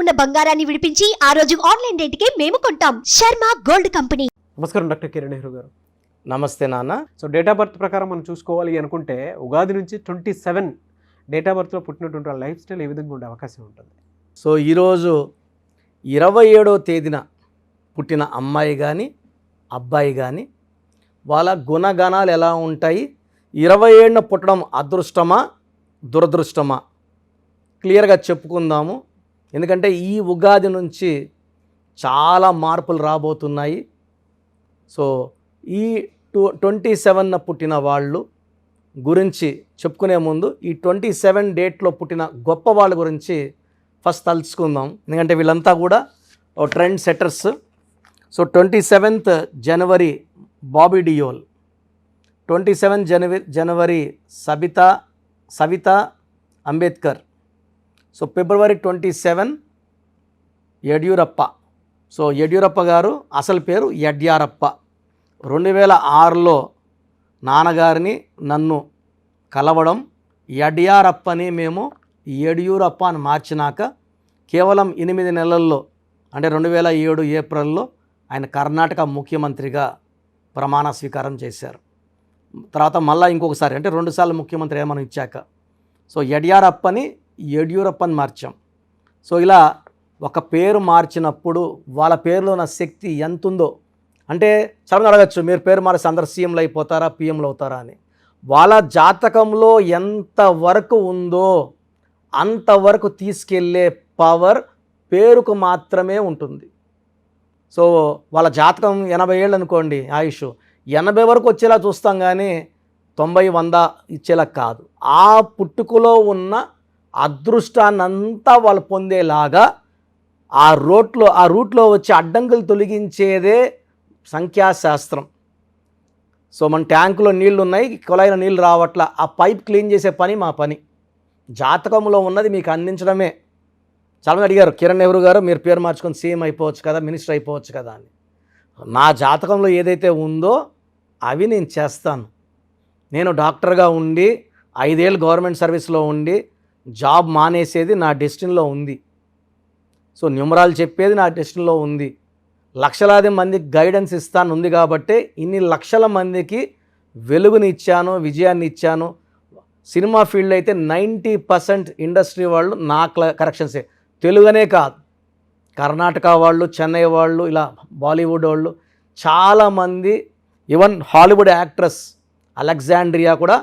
ఉన్న బంగారాన్ని విడిపించి ఆ రోజు ఆన్లైన్ రేటుకే మేము కొంటాం. Sharma gold company. నమస్కారం డాక్టర్ కిరణ్ నెహ్రూ గారు. నమస్తే నాన్న. సో డేట్ ఆఫ్ బర్త్ ప్రకారం మనం చూసుకోవాలి అనుకుంటే ఉగాది నుంచి 27 డేట్ ఆఫ్ బర్త్లో పుట్టినటువంటి వాళ్ళ లైఫ్ స్టైల్ ఏ విధంగా ఉండే అవకాశం ఉంటుంది? సో ఈరోజు 27వ తేదీన పుట్టిన అమ్మాయి కానీ అబ్బాయి కానీ వాళ్ళ గుణగణాలు ఎలా ఉంటాయి, 27న పుట్టడం అదృష్టమా దురదృష్టమా క్లియర్గా చెప్పుకుందాము. ఎందుకంటే ఈ ఉగాది నుంచి చాలా మార్పులు రాబోతున్నాయి. సో ఈ 27న పుట్టిన వాళ్ళు గురించి చెప్పుకునే ముందు ఈ 27 డేట్లో పుట్టిన గొప్ప వాళ్ళ గురించి ఫస్ట్ తలుచుకుందాం. ఎందుకంటే వీళ్ళంతా కూడా ట్రెండ్ సెట్టర్స్. సో 27th జనవరి బాబీ డియోల్, 27 జనవరి Savitha Ambedkar. So February 27 Yediyurappa. So Yediyurappa గారు అసలు పేరు యడ్యారప్ప. 2006లో నాన్నగారిని నన్ను కలవడం, యడ్యారప్పని మేము యడ్యూరప్ప అని మార్చినాక కేవలం 8 నెలల్లో అంటే 2007 ఏప్రిల్లో ఆయన కర్ణాటక ముఖ్యమంత్రిగా ప్రమాణ స్వీకారం చేశారు. తర్వాత మళ్ళీ ఇంకొకసారి అంటే 2 సార్లు ముఖ్యమంత్రి ఏమని ఇచ్చాక సో యడ్యారప్పని యడ్యూరప్పని మార్చాం. సో ఇలా ఒక పేరు మార్చినప్పుడు వాళ్ళ పేరులో ఉన్న శక్తి ఎంత ఉందో, అంటే చాలా అడగచ్చు మీరు పేరు మారిస్తే అందరు సీఎంలు అయిపోతారా పిఎంలు అవుతారా అని. వాళ్ళ జాతకంలో ఎంత వరకు ఉందో అంతవరకు తీసుకెళ్ళే పవర్ పేరుకు మాత్రమే ఉంటుంది. సో వాళ్ళ జాతకం 80 ఏళ్ళు అనుకోండి ఆయుష్, 80 వరకు వచ్చేలా చూస్తాం కానీ 90, 100 ఇచ్చేలా కాదు. ఆ పుట్టుకలో ఉన్న అదృష్టాన్నంతా వాళ్ళు పొందేలాగా ఆ రూట్లో వచ్చే అడ్డంకులు తొలగించేదే సంఖ్యాశాస్త్రం. సో మన ట్యాంకులో నీళ్లు ఉన్నాయి, కుళాయిలో నీళ్ళు రావట్లా, ఆ పైప్ క్లీన్ చేసే పని మా పని. జాతకంలో ఉన్నది మీకు అందించడమే. చాలామంది అడిగారు కిరణ్ నెహ్రూ గారు మీరు పేరు మార్చుకొని సీఎం అయిపోవచ్చు కదా, మినిస్టర్ అయిపోవచ్చు కదా అని. నా జాతకంలో ఏదైతే ఉందో అవి నేను చేస్తాను. నేను డాక్టర్గా ఉండి 5 ఏళ్ళు గవర్నమెంట్ సర్వీస్లో ఉండి జాబ్ మానేసేది నా డెస్టినీలో ఉంది. సో న్యూమరాలు చెప్పేది నా డెస్టినీలో ఉంది. లక్షలాది మందికి గైడెన్స్ ఇస్తాను ఉంది కాబట్టి ఇన్ని లక్షల మందికి వెలుగుని ఇచ్చాను, విజయాన్ని ఇచ్చాను. సినిమా ఫీల్డ్ అయితే 90% ఇండస్ట్రీ వాళ్ళు నా కరెక్షన్సే. తెలుగునే కాదు, కర్ణాటక వాళ్ళు, చెన్నై వాళ్ళు, ఇలా బాలీవుడ్ వాళ్ళు చాలామంది, ఈవెన్ హాలీవుడ్ యాక్ట్రెస్ అలెగ్జాండ్రియా కూడా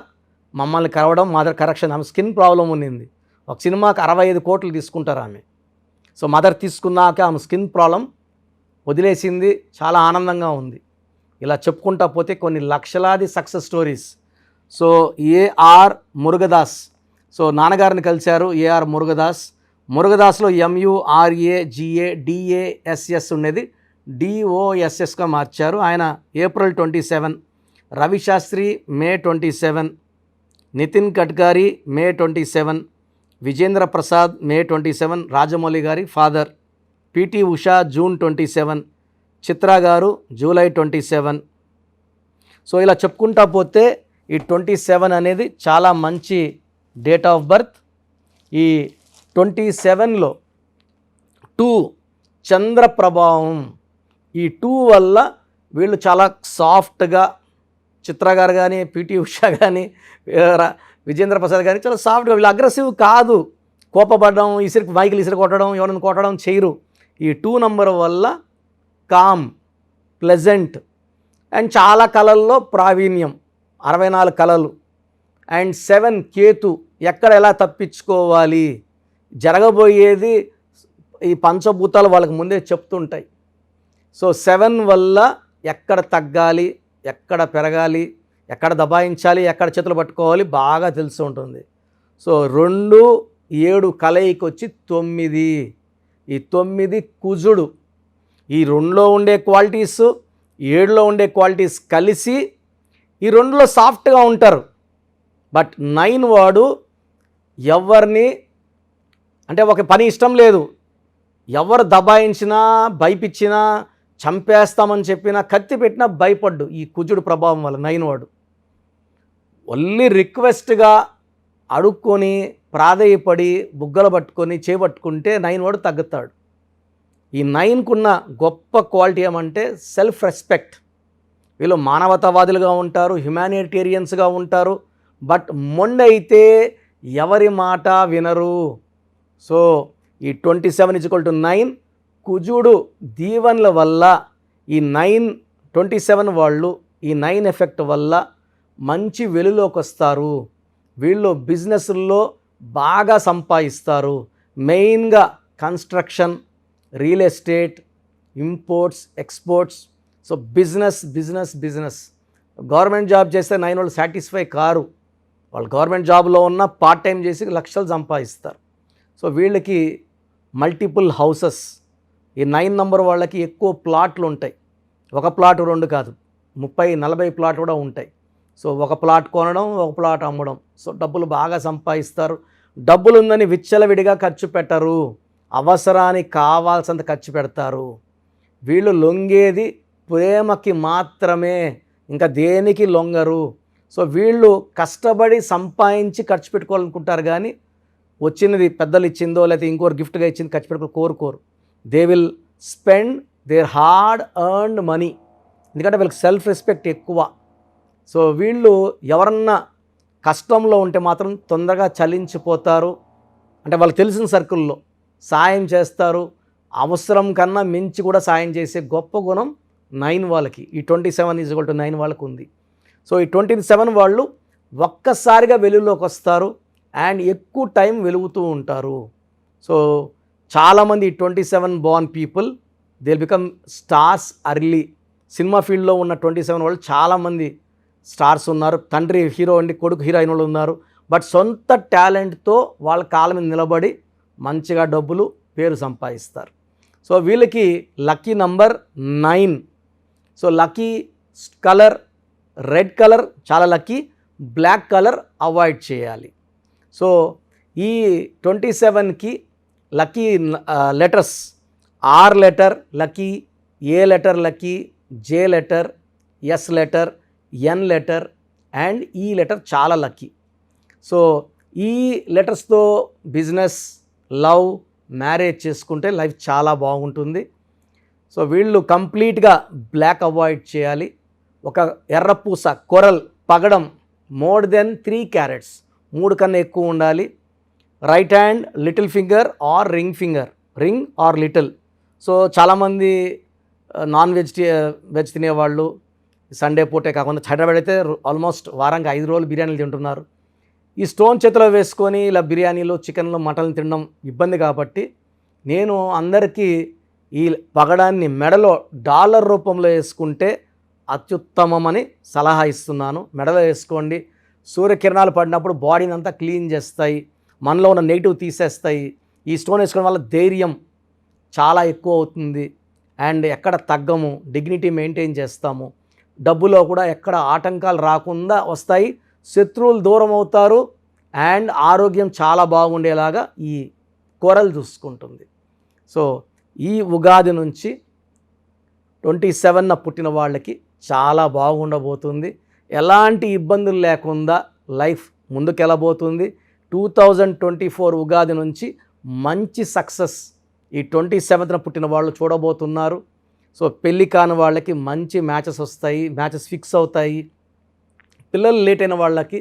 మమ్మల్ని కలవడం, మదర్ కరెక్షన్. ఆమె స్కిన్ ప్రాబ్లం ఉన్నింది, ఒక సినిమాకి 65 కోట్లు తీసుకుంటారు ఆమె. సో మదర్ తీసుకున్నాక ఆమె స్కిన్ ప్రాబ్లం వదిలేసింది, చాలా ఆనందంగా ఉంది. ఇలా చెప్పుకుంటా పోతే కొన్ని లక్షలాది success stories. So AR Murugadoss, so నాన్నగారిని కలిశారు ఏఆర్ మురుగదాస్. మురుగదాస్లో MURAGADASS ఉండేది DOSSగా మార్చారు. ఆయన ఏప్రిల్ 27, రవిశాస్త్రి మే 27, నితిన్ గడ్కరీ మే 27, విజేంద్ర ప్రసాద్ మే 27, రాజమౌళి గారి father. PT Usha June 27, Chitra గారు జూలై 27. సో ఇలా చెప్పుకుంటా పోతే ఈ 27 అనేది చాలా మంచి డేట్ ఆఫ్ బర్త్. ఈ 27లో 2 చంద్ర ప్రభావం. ఈ 2 వల్ల వీళ్ళు చాలా సాఫ్ట్గా, చిత్రా గారు కానీ PT ఉషా కానీ విజేంద్ర ప్రసాద్ కానీ చాలా సాఫ్ట్గా, వీళ్ళు అగ్రెసివ్ కాదు, కోపపడడం, మైకులు ఇసిరి కొట్టడం, ఎవరైనా కొట్టడం చేయరు. ఈ 2 నంబర్ వల్ల కామ్, ప్లెజెంట్ అండ్ చాలా కళల్లో ప్రావీణ్యం, 64 కళలు. అండ్ 7 కేతు, ఎక్కడ ఎలా తప్పించుకోవాలి, జరగబోయేది ఈ పంచభూతాలు వాళ్ళకి ముందే చెప్తుంటాయి. సో 7 వల్ల ఎక్కడ తగ్గాలి, ఎక్కడ పెరగాలి, ఎక్కడ దబాయించాలి, ఎక్కడ చేతులు పట్టుకోవాలి బాగా తెలిసి ఉంటుంది. సో 2, 7 కలయికి వచ్చి 9. ఈ 9 కుజుడు. ఈ 2లో ఉండే క్వాలిటీస్ 7లో ఉండే క్వాలిటీస్ కలిసి ఈ 2లో సాఫ్ట్గా ఉంటారు. బట్ 9 వాడు ఎవరిని అంటే ఒక పని ఇష్టం లేదు, ఎవరు దబాయించినా భయపించినా చంపేస్తామని చెప్పినా కత్తి పెట్టినా భయపడ్డు. ఈ కుజుడు ప్రభావం వల్ల 9 వాడు ఓన్లీ రిక్వెస్ట్గా అడుక్కొని ప్రాధేయపడి బుగ్గలు పట్టుకొని చేపట్టుకుంటే 9 వాడు తగ్గుతాడు. ఈ 9కున్న గొప్ప క్వాలిటీ ఏమంటే సెల్ఫ్ రెస్పెక్ట్. వీళ్ళు మానవతావాదులుగా ఉంటారు, హ్యుమానిటేరియన్స్గా ఉంటారు. బట్ మొండి అయితే ఎవరి మాట వినరు. సో ఈ 27 = 9 కుజుడు దీవెనల వల్ల ఈ 27 వాళ్ళు ఈ 9 ఎఫెక్ట్ వల్ల మంచి వెలుగులోకి వస్తారు. వీళ్ళు బిజినెస్ల్లో బాగా సంపాదిస్తారు. మెయిన్గా construction, real estate, imports, exports. So business. Government job చేస్తే 9 వాళ్ళు సాటిస్ఫై కారు. వాళ్ళు గవర్నమెంట్ జాబ్లో ఉన్న పార్ట్ టైం చేసి లక్షలు సంపాదిస్తారు. సో వీళ్ళకి మల్టిపుల్ హౌసెస్, ఈ 9 నంబర్ వాళ్ళకి ఎక్కువ ప్లాట్లు ఉంటాయి. ఒక ప్లాట్ 2 కాదు, 30-40 ప్లాట్ కూడా ఉంటాయి. సో ఒక ప్లాట్ కొనడం, ఒక ప్లాట్ అమ్మడం. సో డబ్బులు బాగా సంపాదిస్తారు. డబ్బులు ఉందని విచ్చలవిడిగా ఖర్చు పెట్టరు, అవసరానికి కావాల్సినంత ఖర్చు పెడతారు. వీళ్ళు లొంగేది ప్రేమకి మాత్రమే, ఇంకా దేనికి లొంగరు. సో వీళ్ళు కష్టపడి సంపాదించి ఖర్చు పెట్టుకోవాలనుకుంటారు, కానీ వచ్చినది పెద్దలు ఇచ్చిందో లేకపోతే ఇంకోరు గిఫ్ట్గా ఇచ్చింది ఖర్చు పెట్టుకో కోరుకోరు. They will spend there hard earned money. ఎందుకంటే వీళ్ళకి సెల్ఫ్ రెస్పెక్ట్ ఎక్కువ. సో వీళ్ళు ఎవరన్నా కష్టంలో ఉంటే మాత్రం తొందరగా చలించిపోతారు. అంటే వాళ్ళకి తెలిసిన సర్కిల్లో సాయం చేస్తారు. అవసరం కన్నా మించి కూడా సాయం చేసే గొప్ప గుణం 9 వాళ్ళకి, ఈ 27 = 9 వాళ్ళకి ఉంది. సో ఈ 27 వాళ్ళు ఒక్కసారిగా వెలుగులోకి వస్తారు అండ్ ఎక్కువ టైం వెలుగుతూ ఉంటారు. సో చాలామంది 27 born people they will become stars early. Cinema ఫీల్డ్లో ఉన్న 27 వాళ్ళు చాలామంది స్టార్స్ ఉన్నారు. తండ్రి హీరో అండి, కొడుకు హీరోయిన్ వాళ్ళు ఉన్నారు. బట్ సొంత టాలెంట్తో వాళ్ళ కాళ్ళ మీద నిలబడి మంచిగా డబ్బులు పేరు సంపాదిస్తారు. సో వీళ్ళకి lucky number 9. So lucky colour red colour చాలా లక్కీ, బ్లాక్ కలర్ అవాయిడ్ చేయాలి. సో ఈ 27కి lucky letters R letter lucky, A letter lucky, J letter, S letter, N letter and E letter చాలా లక్కీ. సో ఈ లెటర్స్తో business, love, marriage చేసుకుంటే life చాలా బాగుంటుంది. సో వీళ్ళు కంప్లీట్గా బ్లాక్ అవాయిడ్ చేయాలి. ఒక ఎర్రపూస కొరల్ పగడం మోర్ దెన్ 3 carats, 3 కన్నా ఎక్కువ ఉండాలి. Right hand little finger or ring finger, ring or little. So చాలామంది వెజ్ తినేవాళ్ళు సండే పూటే కాకుండా హైదరాబాద్ అయితే ఆల్మోస్ట్ వారానికి 5 రోజులు బిర్యానీలు తింటున్నారు. ఈ స్టోన్ చేతిలో వేసుకొని ఇలా బిర్యానీలు, చికెన్లు, మటన్లు తినడం ఇబ్బంది కాబట్టి నేను అందరికీ ఈ పగడాన్ని మెడలో డాలర్ రూపంలో వేసుకుంటే అత్యుత్తమమని సలహా ఇస్తున్నాను. మెడలో వేసుకోండి. సూర్యకిరణాలు పడినప్పుడు బాడీని అంతా క్లీన్ చేస్తాయి, మనలో ఉన్న నెగిటివ్ తీసేస్తాయి. ఈ స్టోన్ వేసుకోవడం వల్ల ధైర్యం చాలా ఎక్కువ అవుతుంది అండ్ ఎక్కడ తగ్గము, డిగ్నిటీ మెయింటైన్ చేస్తాము. డబ్బులో కూడా ఎక్కడ ఆటంకాలు రాకుండా వస్తాయి, శత్రువులు దూరం అవుతారు అండ్ ఆరోగ్యం చాలా బాగుండేలాగా ఈ కొరలు చూసుకుంటుంది. సో ఈ ఉగాది నుంచి 27న పుట్టిన వాళ్ళకి చాలా బాగుండబోతుంది. ఎలాంటి ఇబ్బందులు లేకుండా లైఫ్ ముందుకెళ్ళబోతుంది. 2024 ఉగాది నుంచి మంచి సక్సెస్ ఈ 27న పుట్టిన వాళ్ళు చూడబోతున్నారు. సో పెళ్ళి కాని వాళ్ళకి మంచి మ్యాచెస్ వస్తాయి, మ్యాచెస్ ఫిక్స్ అవుతాయి. పిల్లలు లేట్ అయిన వాళ్ళకి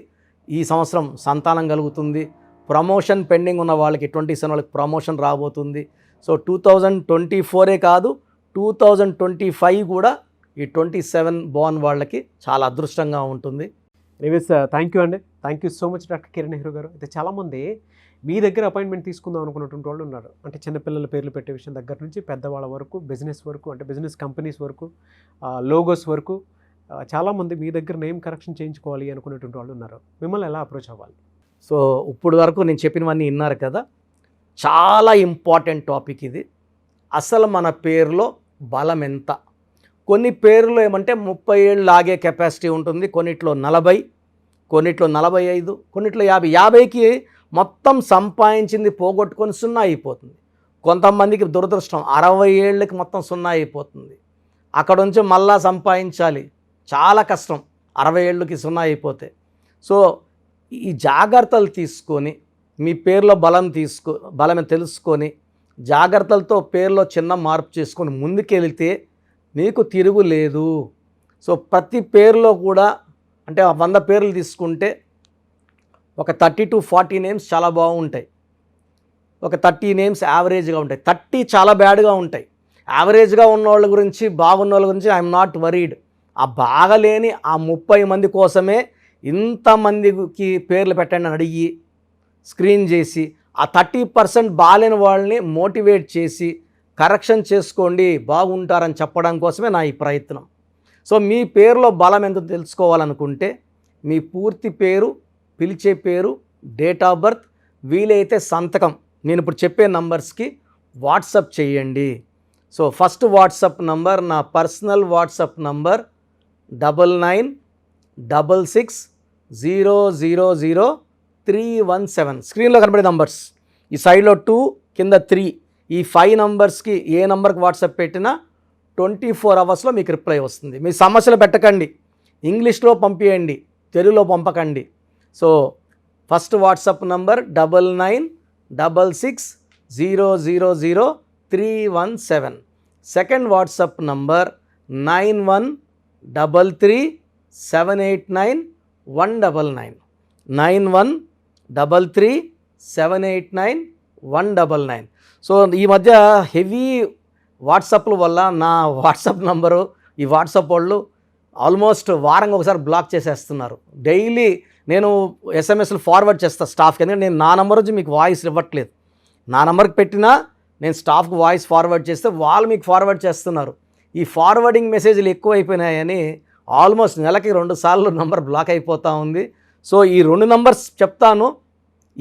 ఈ సంవత్సరం సంతానం కలుగుతుంది. ప్రమోషన్ పెండింగ్ ఉన్న వాళ్ళకి 27 వాళ్ళకి ప్రమోషన్ రాబోతుంది. సో 2024 కాదు 2025 కూడా ఈ 27 born వాళ్ళకి చాలా అదృష్టంగా ఉంటుంది. ఎనీవేస్ థ్యాంక్ యూ అండి. Thank you so much doctor Kiran Nehru గారు. అయితే చాలామంది మీ దగ్గర అపాయింట్మెంట్ తీసుకుందాం అనుకున్నటువంటి వాళ్ళు ఉన్నారు. అంటే చిన్నపిల్లల పేర్లు పెట్టే విషయం దగ్గర నుంచి పెద్దవాళ్ళ వరకు, బిజినెస్ వరకు, అంటే బిజినెస్ కంపెనీస్ వరకు, లోగోస్ వరకు చాలామంది మీ దగ్గర నేమ్ కరెక్షన్ చేయించుకోవాలి అనుకునేటువంటి వాళ్ళు ఉన్నారు. మిమ్మల్ని ఎలా అప్రోచ్ అవ్వాలి? సో ఇప్పుడు వరకు నేను చెప్పినవన్నీ విన్నారు కదా, చాలా ఇంపార్టెంట్ టాపిక్ ఇది. అసలు మన పేరులో బలం ఎంత? కొన్ని పేర్లు ఏమంటే 30 ఏళ్ళు లాగే కెపాసిటీ ఉంటుంది, కొన్నిట్లో 40, కొన్నిట్లో 45, కొన్నిట్లో 50. 50కి మొత్తం సంపాదించింది పోగొట్టుకొని 0 అయిపోతుంది. కొంతమందికి దురదృష్టం 60 ఏళ్ళకి మొత్తం 0 అయిపోతుంది. అక్కడ నుంచి మళ్ళా సంపాదించాలి, చాలా కష్టం 60 ఏళ్ళకి 0 అయిపోతే. సో ఈ జాగ్రత్తలు తీసుకొని మీ పేరులో బలమే తెలుసుకొని జాగ్రత్తలతో పేరులో చిన్న మార్పు చేసుకొని ముందుకెళ్తే మీకు తిరుగులేదు. సో ప్రతి పేరులో కూడా అంటే 100 పేర్లు తీసుకుంటే ఒక 30 to 40 నేమ్స్ చాలా బాగుంటాయి, ఒక 30 నేమ్స్ యావరేజ్గా ఉంటాయి, 30 చాలా బ్యాడ్గా ఉంటాయి. యావరేజ్గా ఉన్న వాళ్ళ గురించి బాగున్న వాళ్ళ గురించి ఐఎమ్ నాట్ వరీడ్. ఆ బాగలేని ఆ 30 మంది కోసమే ఇంతమందికి పేర్లు పెట్టండి అని అడిగి స్క్రీన్ చేసి ఆ 30% బాగాలేని వాళ్ళని మోటివేట్ చేసి కరెక్షన్ చేసుకోండి బాగుంటారని చెప్పడం కోసమే నా ఈ ప్రయత్నం. సో మీ పేరులో బలం ఎంత తెలుసుకోవాలనుకుంటే మీ పూర్తి పేరు, పిలిచే పేరు, డేట్ ఆఫ్ బర్త్, వీలైతే సంతకం నేను ఇప్పుడు చెప్పే నంబర్స్కి వాట్సప్ చేయండి. సో ఫస్ట్ వాట్సప్ నంబర్ నా పర్సనల్ వాట్సప్ నంబర్ 9966000317. స్క్రీన్లో కనబడే నంబర్స్, ఈ సైడ్లో 2 కింద 3, ఈ 5 నంబర్స్కి ఏ నంబర్కి వాట్సాప్ పెట్టినా 24 అవర్స్లో మీకు రిప్లై వస్తుంది. మీ సమస్యలు పెట్టకండి, ఇంగ్లీష్లో పంపించండి, తెలుగులో పంపకండి. So first WhatsApp number 9966000317. Second WhatsApp number 9133789199 9133789199. So ఈ మధ్య హెవీ వాట్సాప్ల వల్ల నా వాట్సాప్ నంబరు ఈ వాట్సాప్ వాళ్ళు ఆల్మోస్ట్ వారంగా ఒకసారి బ్లాక్ చేసేస్తున్నారు. డైలీ నేను ఎస్ఎంఎస్లు ఫార్వర్డ్ చేస్తాను స్టాఫ్కి, ఎందుకంటే నేను నా నెంబర్ నుంచి మీకు వాయిస్ ఇవ్వట్లేదు. నా నెంబర్కి పెట్టినా నేను స్టాఫ్కి వాయిస్ ఫార్వర్డ్ చేస్తే వాళ్ళు మీకు ఫార్వర్డ్ చేస్తున్నారు. ఈ ఫార్వర్డింగ్ మెసేజ్లు ఎక్కువైపోయినాయని ఆల్మోస్ట్ నెలకి 2 సార్లు నంబర్ బ్లాక్ అయిపోతూ ఉంది. సో ఈ 2 నంబర్స్ చెప్తాను,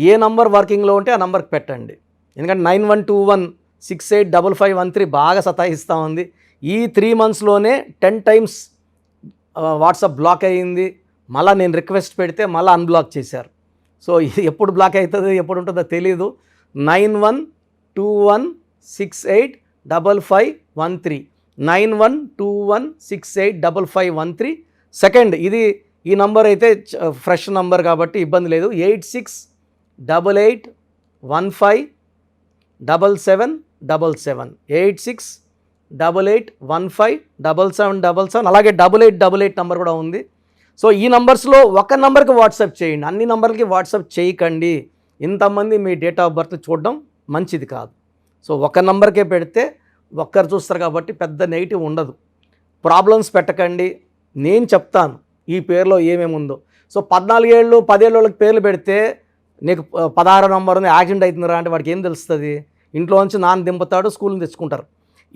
ఏ నంబర్ వర్కింగ్లో ఉంటే ఆ నంబర్కి పెట్టండి. ఎందుకంటే 9121685513 బాగా సతాయిస్తూ ఉంది. ఈ 3 monthsలోనే 10 times వాట్సాప్ బ్లాక్ అయ్యింది. మళ్ళీ నేను రిక్వెస్ట్ పెడితే మళ్ళీ అన్బ్లాక్ చేశారు. సో ఇది ఎప్పుడు బ్లాక్ అవుతుందో ఎప్పుడు ఉంటుందో తెలీదు. 9121685513 9121685513. సెకండ్ ఇది ఈ నంబర్ అయితే ఫ్రెష్ నంబర్ కాబట్టి ఇబ్బంది లేదు. 8688157777 8688157777. అలాగే 8888 నంబర్ కూడా ఉంది. సో ఈ నంబర్స్లో ఒక నంబర్కి వాట్సాప్ చేయండి, అన్ని నంబర్లకి వాట్సాప్ చేయకండి. ఇంతమంది మీ డేట్ ఆఫ్ బర్త్ చూడడం మంచిది కాదు. సో ఒక నంబర్కే పెడితే ఒక్కరు చూస్తారు కాబట్టి పెద్ద నెగిటివ్ ఉండదు. ప్రాబ్లమ్స్ పెట్టకండి, నేను చెప్తాను ఈ పేరులో ఏమేమి ఉందో. సో 14 ఏళ్ళు 10 ఏళ్ళ వాళ్ళకి పేర్లు పెడితే నీకు 16 నంబర్ ఉంది యాక్సిడెంట్ అవుతుందిరా అంటే వాడికి ఏం తెలుస్తుంది? ఇంట్లో నుంచి నాన్న దింపుతాడు, స్కూల్ని తెచ్చుకుంటారు.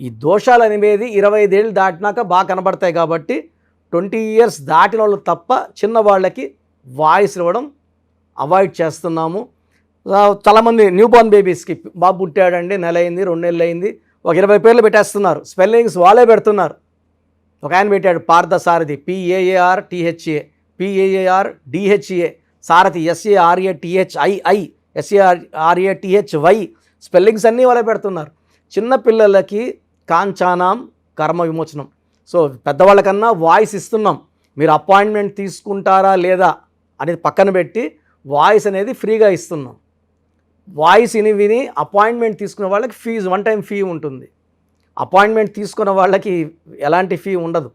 ఈ దోషాలు అనేవి 25 ఏళ్ళు దాటినాక బాగా కనబడతాయి కాబట్టి 20 years దాటిన వాళ్ళు తప్ప చిన్న వాళ్ళకి వాయిస్ ఇవ్వడం అవాయిడ్ చేస్తున్నాము. చాలామంది న్యూ బోర్న్ బేబీస్కి బాబు పుట్టాడండి, నెల అయింది, 2 నెలలు అయింది, ఒక 20 పేర్లు పెట్టేస్తున్నారు. స్పెల్లింగ్స్ వాళ్ళే పెడుతున్నారు. ఒక ఆయన పెట్టాడు పార్థసారథి, PAARTHA, PAARDHA, సారథి SARATHII, SARATHY, స్పెల్లింగ్స్ అన్నీ వాళ్ళే పెడుతున్నారు. చిన్నపిల్లలకి కాంచానాం కర్మ విమోచనం. సో పెద్దవాళ్ళకన్నా వాయిస్ ఇస్తున్నాం. మీరు అపాయింట్మెంట్ తీసుకుంటారా లేదా అనేది పక్కన పెట్టి వాయిస్ అనేది ఫ్రీగా ఇస్తున్నాం. వాయిస్ విని అపాయింట్మెంట్ తీసుకున్న వాళ్ళకి ఫీజు 1 time ఫీ ఉంటుంది. అపాయింట్మెంట్ తీసుకున్న వాళ్ళకి ఎలాంటి ఫీ ఉండదు.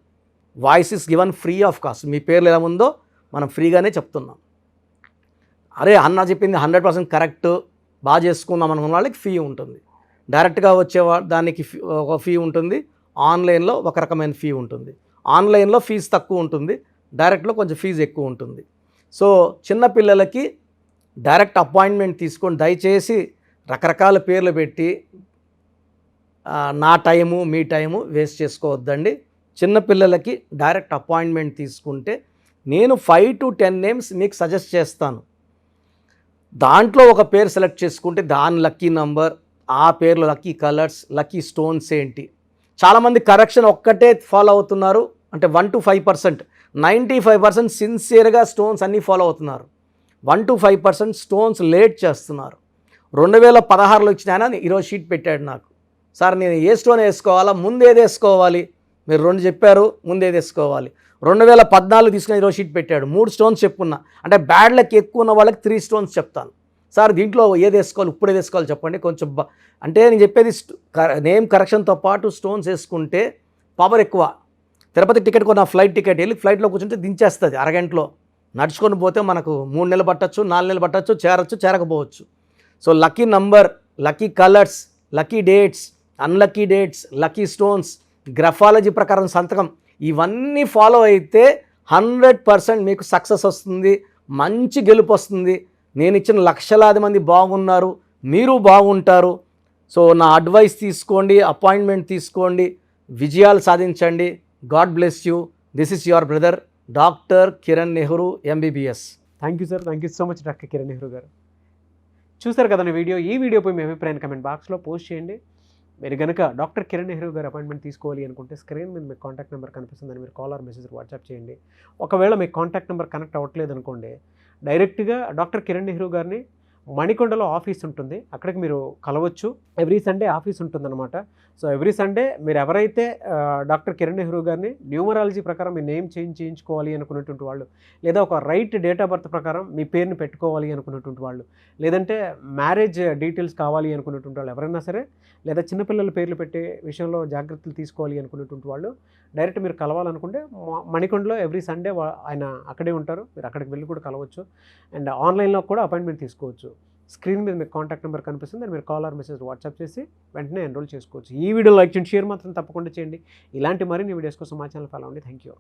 Voice is given free of cost. మీ పేర్లు ఎలా ఉందో మనం ఫ్రీగానే చెప్తున్నాం. అరే అన్న చెప్పింది 100% కరెక్ట్, బాగా చేసుకుందాం అనుకున్న వాళ్ళకి ఫీ ఉంటుంది. డైరెక్ట్గా వచ్చే దానికి ఒక ఫీ ఉంటుంది, ఆన్లైన్లో ఒక రకమైన ఫీ ఉంటుంది. ఆన్లైన్లో ఫీజు తక్కువ ఉంటుంది, డైరెక్ట్లో కొంచెం ఫీజు ఎక్కువ ఉంటుంది. సో చిన్నపిల్లలకి డైరెక్ట్ అపాయింట్మెంట్ తీసుకొని దయచేసి రకరకాల పేర్లు పెట్టి నా టైము మీ టైము వేస్ట్ చేసుకోవద్దండి. చిన్నపిల్లలకి డైరెక్ట్ అపాయింట్మెంట్ తీసుకుంటే నేను 5 to 10 నేమ్స్ మీకు సజెస్ట్ చేస్తాను. దాంట్లో ఒక పేరు సెలెక్ట్ చేసుకుంటే దాని లక్కీ నంబర్, ఆ పేర్లో లక్కీ కలర్స్, లక్కీ స్టోన్స్ ఏంటి. చాలామంది కరెక్షన్ ఒక్కటే ఫాలో అవుతున్నారు, అంటే 1 to 5%. 95% సిన్సియర్గా స్టోన్స్ అన్నీ ఫాలో అవుతున్నారు. 1 to 5% స్టోన్స్ లేట్ చేస్తున్నారు. 2016లో ఇచ్చిన ఆయన ఈరోజు షీట్ పెట్టాడు నాకు, సార్ నేను ఏ స్టోన్ వేసుకోవాలా, ముందు ఏది వేసుకోవాలి, మీరు 2 చెప్పారు, ముందు ఏది వేసుకోవాలి. 2014 తీసుకుని ఈరోజు షీట్ పెట్టాడు 3 స్టోన్స్ చెప్పుకున్నా. అంటే బ్యాడ్ లక్ ఎక్కువ ఉన్న వాళ్ళకి 3 స్టోన్స్ చెప్తాను. సార్ దీంట్లో ఏది వేసుకోవాలి, ఇప్పుడు ఏది వేసుకోవాలి చెప్పండి కొంచెం అంటే నేను చెప్పేది నేమ్ కరెక్షన్తో పాటు స్టోన్స్ వేసుకుంటే పవర్ ఎక్కువ. తిరుపతి టికెట్ కొన్న ఫ్లైట్ టికెట్ వెళ్ళి ఫ్లైట్లో కూర్చుంటే దించేస్తుంది అరగంటలో. నడుచుకొని పోతే మనకు 3 నెలలు పట్టచ్చు, 4 నెలలు పట్టచ్చు, చేరకపోవచ్చు. So lucky number, lucky colours, lucky dates, unlucky dates, lucky stones, graphology ప్రకారం సంతకం, ఇవన్నీ ఫాలో అయితే 100% మీకు సక్సెస్ వస్తుంది, మంచి గెలుపు వస్తుంది. నేను ఇచ్చిన లక్షలాది మంది బాగున్నారు, మీరు బాగుంటారు. సో నా అడ్వైస్ తీసుకోండి, అపాయింట్మెంట్ తీసుకోండి, విజయాలు సాధించండి. God bless you. This is your brother doctor Kiran Nehru MBBS. Thank you sir, thank you so much doctor Kiran Nehru గారు. చూసారు కదండి వీడియో. ఈ వీడియోపై మీ అభిప్రాయాన్ని కమెంట్ బాక్స్లో పోస్ట్ చేయండి. మీరు కనుక డాక్టర్ కిరణ్ నెహ్రూ గారు అపాయింట్మెంట్ తీసుకోవాలి అనుకుంటే స్క్రీన్ మీద మీకు కాంటాక్ట్ నెంబర్ కనిపిస్తుందని మీరు కాల్ ఆర్ మెసేజ్ వాట్సాప్ చేయండి. ఒకవేళ మీకు కాంటాక్ట్ నెంబర్ కనెక్ట్ అవ్వట్లేదు అనుకోండి, డైరెక్ట్గా డాక్టర్ కిరణ్ నెహ్రూ గారిని మణికొండలో ఆఫీస్ ఉంటుంది, అక్కడికి మీరు కలవచ్చు. ఎవ్రీ సండే ఆఫీస్ ఉంటుందన్నమాట. సో ఎవ్రీ సండే మీరు ఎవరైతే డాక్టర్ కిరణ్ నెహ్రూ గారిని న్యూమరాలజీ ప్రకారం మీ నేమ్ చేంజ్ చేయించుకోవాలి అనుకున్నటువంటి వాళ్ళు, లేదా ఒక రైట్ డేట్ ఆఫ్ బర్త్ ప్రకారం మీ పేరుని పెట్టుకోవాలి అనుకున్నటువంటి వాళ్ళు, లేదంటే మ్యారేజ్ డీటెయిల్స్ కావాలి అనుకున్నటువంటి వాళ్ళు ఎవరైనా సరే, లేదా చిన్నపిల్లల పేర్లు పెట్టే విషయంలో జాగ్రత్తలు తీసుకోవాలి అనుకున్నటువంటి వాళ్ళు డైరెక్ట్ మీరు కలవాలనుకుంటే మణికొండలో ఎవ్రీ సండే ఆయన అక్కడే ఉంటారు. మీరు అక్కడికి వెళ్ళి కూడా కలవచ్చు. అండ్ ఆన్లైన్లో కూడా అపాయింట్మెంట్ తీసుకోవచ్చు. స్క్రీన్ మీద మీకు కాంటాక్ట్ నెంబర్ కనిపిస్తుంది, మీరు కాల్ ఆర్ మెసేజ్ వాట్సాప్ చేసి వెంటనే ఎన్రోల్ చేసుకోవచ్చు. ఈ వీడియో లైక్ చేయండి, షేర్ మాత్రం తప్పకుండా చేయండి. ఇలాంటి మరిన్ని వీడియోస్ కోసం మా ఛానల్ ఫాలో అవ్వండి. Thank you.